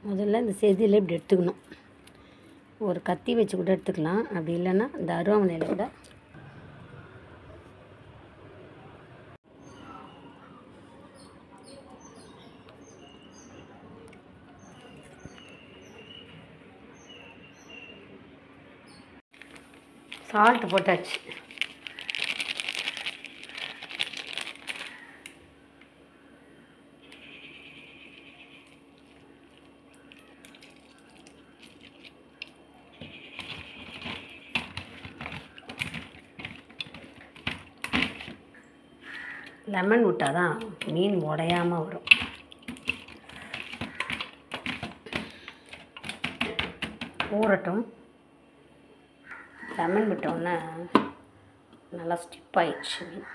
முதல்ல இந்த செதியில் இப்படி எடுத்துக்கணும். ஒரு கத்தி வச்சு கூட எடுத்துக்கலாம், அப்படி இல்லைன்னா இந்த அருவாமனையில் கூட சால்ட்டு போட்டாச்சு. லெமன் விட்டால் தான் மீன் உடையாமல் வரும். ஊறட்டும். லெமன் விட்டோன்னே நல்லா ஸ்டிப் ஆயிடுச்சு மீன்.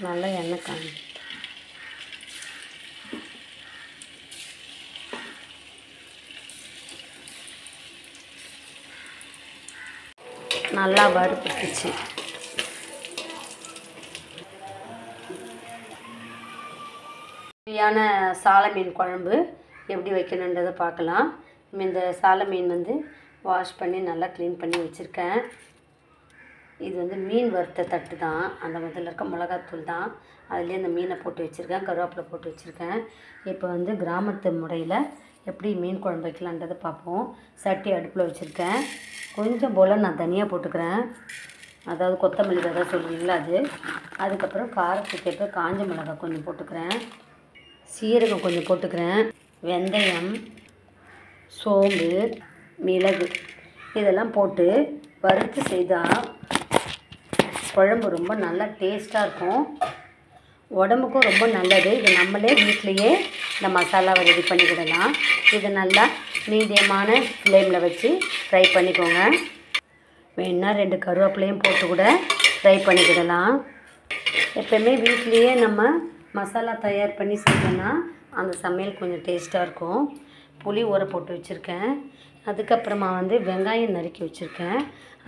நல்லா எண்ணெய் காஞ்சி நல்லா வறுத்துச்சு. சுவையான சாலை மீன் குழம்பு எப்படி வைக்கணுன்றதை பார்க்கலாம். இந்த சாலை மீன் வாஷ் பண்ணி நல்லா க்ளீன் பண்ணி வச்சுருக்கேன். இது மீன் வறுத்த தட்டு தான். அந்த முதல்ல இருக்க மிளகாத்தூள் தான். அதுலேயே இந்த மீனை போட்டு வச்சுருக்கேன், கருவேப்பிலை போட்டு வச்சுருக்கேன். இப்போ கிராமத்து முறையில் எப்படி மீன் குழம்பு வைக்கலான்றதை பார்ப்போம். சட்டி அடுப்பில் வச்சுருக்கேன். கொஞ்சம் போல் நான் தனியாக போட்டுக்கிறேன், அதாவது கொத்தமல்லி விதை சொல்லுவீங்களா அது. அதுக்கப்புறம் காரத்துக்கு ஏற்ப காஞ்ச மிளகாய் கொஞ்சம் போட்டுக்கிறேன், சீரகம் கொஞ்சம் போட்டுக்கிறேன், வெந்தயம், சோம்பு, மிளகு இதெல்லாம் போட்டு வறுத்து செய்தால் குழம்பு ரொம்ப நல்லா டேஸ்ட்டாக இருக்கும். உடம்புக்கும் ரொம்ப நல்லது. இது நம்மளே வீட்டிலையே இந்த மசாலாவை ரெடி பண்ணிக்கிடலாம். இது நல்லா மீடியமான ஃப்ளேமில் வச்சு ஃப்ரை பண்ணிக்கோங்க. வேணுன்னா 2 கருவேப்பிலையும் போட்டு கூட ஃப்ரை பண்ணிக்கிடலாம். எப்போயுமே வீட்லேயே நம்ம மசாலா தயார் பண்ணி செஞ்சோன்னா அந்த சமையல் கொஞ்சம் டேஸ்ட்டாக இருக்கும். புளி ஊற போட்டு வச்சுருக்கேன். அதுக்கப்புறமா வெங்காயம் நறுக்கி வச்சுருக்கேன்.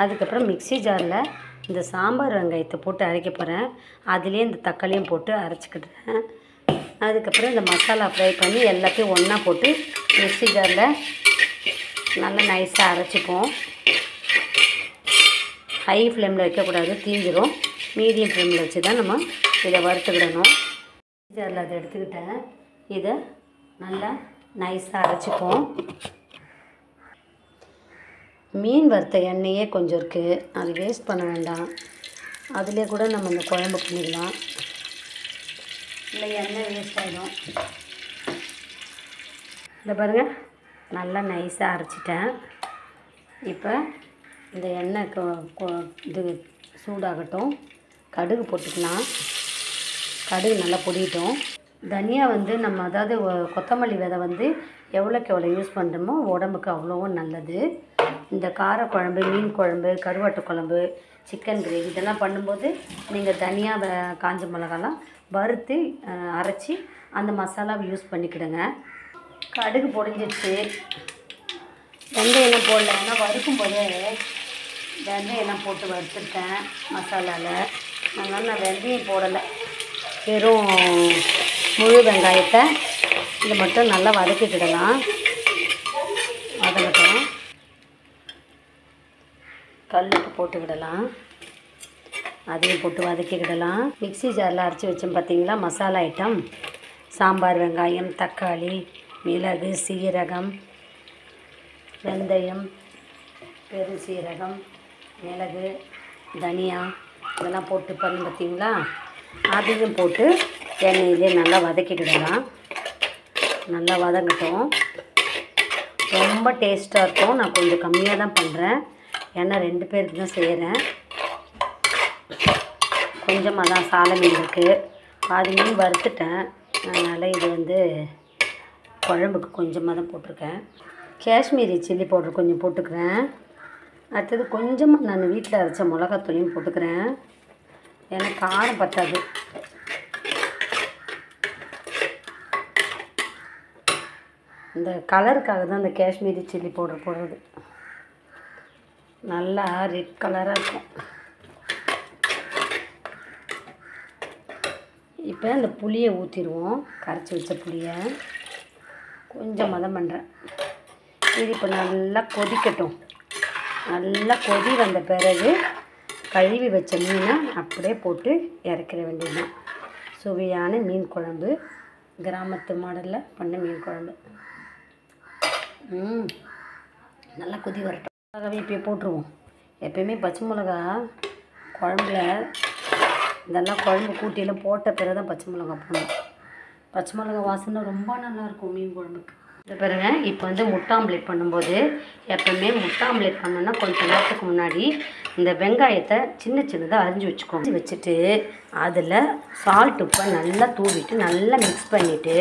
அதுக்கப்புறம் மிக்ஸி ஜாரில் இந்த சாம்பார் வெங்காயத்தை போட்டு அரைக்க போகிறேன். அதுலேயே இந்த தக்காளியும் போட்டு அரைச்சிக்கிடுறேன். அதுக்கப்புறம் இந்த மசாலா ஃப்ரை பண்ணி எல்லாத்தையும் ஒன்றா போட்டு மிக்ஸி ஜாரில் நல்லா நைஸாக அரைச்சிப்போம். ஹை ஃப்ளேமில் வைக்கக்கூடாது, தீஞ்சிரும். மீடியம் ஃப்ளேமில் வச்சு தான் நம்ம இதை வறுத்துக்கிடணும். மிக்ஸி ஜாரில் அதை எடுத்துக்கிட்டேன். இதை நல்லா நைஸாக அரைச்சிப்போம். மீன் வறுத்த எண்ணெயே கொஞ்சம் இருக்குது, அது வேஸ்ட் பண்ண வேண்டாம். அதிலே கூட நம்ம இந்த குழம்பு பண்ணிடலாம், இல்லை எண்ணெய் வேஸ்ட் ஆகிடும். இந்த பாருங்கள், நல்லா நைஸாக அரைச்சிட்டேன். இப்போ இந்த எண்ணெய் இது சூடாகட்டும். கடுகு போட்டுக்கலாம். கடுகு நல்லா பொடிட்டோம். தனியா நம்ம அதாவது கொத்தமல்லி விதை எவ்வளோக்கு எவ்வளோ யூஸ் பண்ணுறோமோ உடம்புக்கு அவ்வளோவும் நல்லது. இந்த காரக்குழம்பு, மீன் குழம்பு, கருவாட்டு குழம்பு, சிக்கன் கிரேவி இதெல்லாம் பண்ணும்போது நீங்கள் தனியாக காஞ்ச மிளகாலாம் வறுத்து அரைச்சி அந்த மசாலாவை யூஸ் பண்ணிக்கிடுங்க. கடுகு பொடிஞ்சிடுச்சு. வெந்தயம் போடல, ஏன்னா வறுக்கும் போதே வெந்தயம் போட்டு வறுத்துருக்கேன் மசாலாவில். அதனால் நான் வெந்தயம் போடலை, வெறும் முழு வெங்காயத்தை இதை மட்டும் நல்லா வதக்கிக்கிடலாம். வதங்கட்டும். கல்லுப்பு போட்டுக்கிடலாம், அதையும் போட்டு வதக்கிக்கிடலாம். மிக்ஸி ஜாரில் அரைச்சி வச்சோம் பார்த்தீங்களா மசாலா ஐட்டம். சாம்பார் வெங்காயம், தக்காளி, மிளகு, சீரகம், வெந்தயம், பெருசீரகம், மிளகு, தனியா இதெல்லாம் போட்டு பண்ணி பார்த்தீங்களா. அதையும் போட்டு எண்ணெயிலே நல்லா வதக்கிக்கிடலாம். நல்லா வதங்கட்டும். ரொம்ப டேஸ்ட்டாக இருக்கும். நான் கொஞ்சம் கம்மியாக தான் பண்ணுறேன், ஏன்னா 2 பேருக்கு தான் செய்கிறேன். கொஞ்சமாக தான் சாலை மீன் இருக்குது, பாதி மீன் வறுத்துட்டேன். அதனால் இது குழம்புக்கு கொஞ்சமாக தான் போட்டிருக்கேன். காஷ்மீரி சில்லி பவுடர் கொஞ்சம் போட்டுக்கிறேன். அடுத்தது கொஞ்சமாக நான் வீட்டில் அரைச்ச மிளகாத்தூளையும் போட்டுக்கிறேன், ஏன்னா காரம் பத்தாது. இந்த கலருக்காக தான் இந்த காஷ்மீரி சில்லி பவுடர் போடுறது, நல்லா ரெட் கலராக இருக்கும். இப்போ அந்த புளியை ஊற்றிடுவோம். கரைச்சி வச்ச புளியை கொஞ்சம் மதம் பண்ணுறேன். இது இப்போ நல்லா கொதிக்கட்டும். நல்லா கொதி வந்த பிறகு கழுவி வச்ச மீனை அப்படியே போட்டு இறக்கிற வேண்டியது. சுவையான மீன் குழம்பு, கிராமத்து மாடலில் பண்ண மீன் குழம்பு. நல்லா கொதி வரட்டும். மிளகாவே இப்போ போட்டுருவோம். எப்பயுமே பச்சை மிளகா குழம்புல இதெல்லாம் குழம்பு கூட்டியில் போட்ட பிறகு தான் பச்சை மிளகா போடணும். பச்சை மிளகா வாசனை ரொம்ப நல்லாயிருக்கும் மீன் குழம்புக்கு. இது பாருங்க, இப்போ வந்து முட்டை ஆம்லேட் பண்ணும்போது எப்போவுமே முட்டை ஆம்லேட் பண்ணோன்னா கொஞ்சம் நேரத்துக்கு முன்னாடி இந்த வெங்காயத்தை சின்ன சின்னதாக அரிஞ்சு வச்சுக்கோங்க. வச்சுட்டு அதில் சால்ட் உப்பை நல்லா தூவிட்டு நல்லா மிக்ஸ் பண்ணிவிட்டு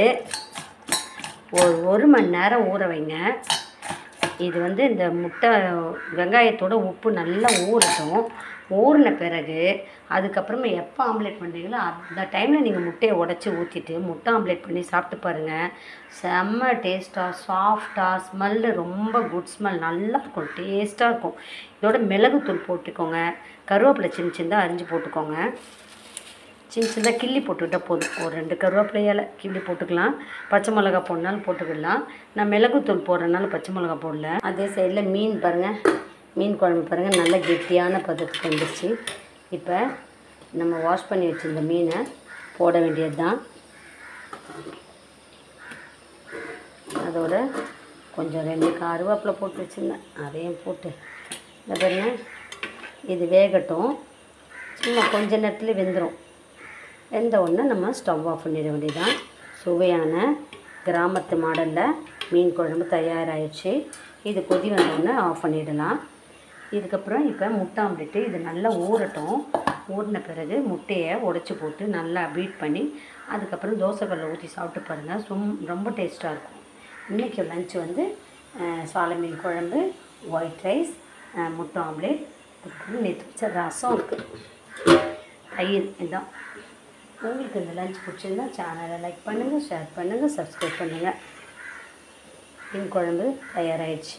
ஒரு மணி நேரம் ஊற வைங்க. இது வந்து இந்த முட்டை வெங்காயத்தோட உப்பு நல்லா ஊறட்டும். ஊறின பிறகு அதுக்கப்புறமா எப்போ ஆம்லேட் பண்ணுறீங்களோ அந்த டைமில் நீங்கள் முட்டையை உடச்சி ஊற்றிட்டு முட்டை ஆம்லேட் பண்ணி சாப்பிட்டு பாருங்கள். செம்ம டேஸ்ட்டாக, சாஃப்டாக, ஸ்மெல்லு ரொம்ப குட் ஸ்மெல், நல்லாயிருக்கும், டேஸ்ட்டாக இருக்கும். இதோட மிளகுத்தூள் போட்டுக்கோங்க. கருவேப்பிலை சின்ன சின்னதாக அரிஞ்சு போட்டுக்கோங்க. சின்ன சின்னதாக கிள்ளி போட்டுக்கிட்டால் போதும். ஒரு 2 கருவேப்பிலையால் கிள்ளி போட்டுக்கலாம். பச்சை மிளகா போடனாலும் போட்டுக்கிடலாம். நான் மிளகுத்தூள் போடுறதுனால பச்சை மிளகா போடல. அதே சைடில் மீன் பாருங்கள், மீன் குழம்பு பாருங்கள், நல்லா கெட்டியான பதத்துக்கு வந்துடுச்சு. இப்போ நம்ம வாஷ் பண்ணி வச்சுருந்த மீனை போட வேண்டியது தான். அதோட கொஞ்சம் 2 கருவேப்பிலை போட்டு வச்சுருந்தேன், அதையும் போட்டு இந்த பாருங்க, இது வேகட்டும். சும்மா கொஞ்ச நேரத்தில் வெந்துடும். வெந்த உடனே நம்ம ஸ்டவ் ஆஃப் பண்ணிட வேண்டியதான். சுவையான கிராமத்து மாடலில் மீன் குழம்பு தயாராகிடுச்சு. இது கொதி வந்தோடனே ஆஃப் பண்ணிடலாம். இதுக்கப்புறம் இப்போ முட்டை ஆம்லேட்டு இது நல்லா ஊறட்டும். ஊறின பிறகு முட்டையை உடச்சி போட்டு நல்லா பீட் பண்ணி அதுக்கப்புறம் தோசைக்கல்லை ஊற்றி சாப்பிட்டு பாருங்கள். ரொம்ப டேஸ்ட்டாக இருக்கும். இன்றைக்கி லஞ்ச் வந்து சாலை மீன் குழம்பு, ஒயிட் ரைஸ், முட்டை ஆம்லேட், அதுக்கப்புறம் நேற்று வச்ச ரசம் இருக்குது, தயிர். இதுதான். உங்களுக்கு இந்த லஞ்ச் பிடிச்சிருந்தா சேனலை லைக் பண்ணுங்கள், ஷேர் பண்ணுங்கள், சப்ஸ்கிரைப் பண்ணுங்கள். மீன் குழம்பு தயாராகிடுச்சு.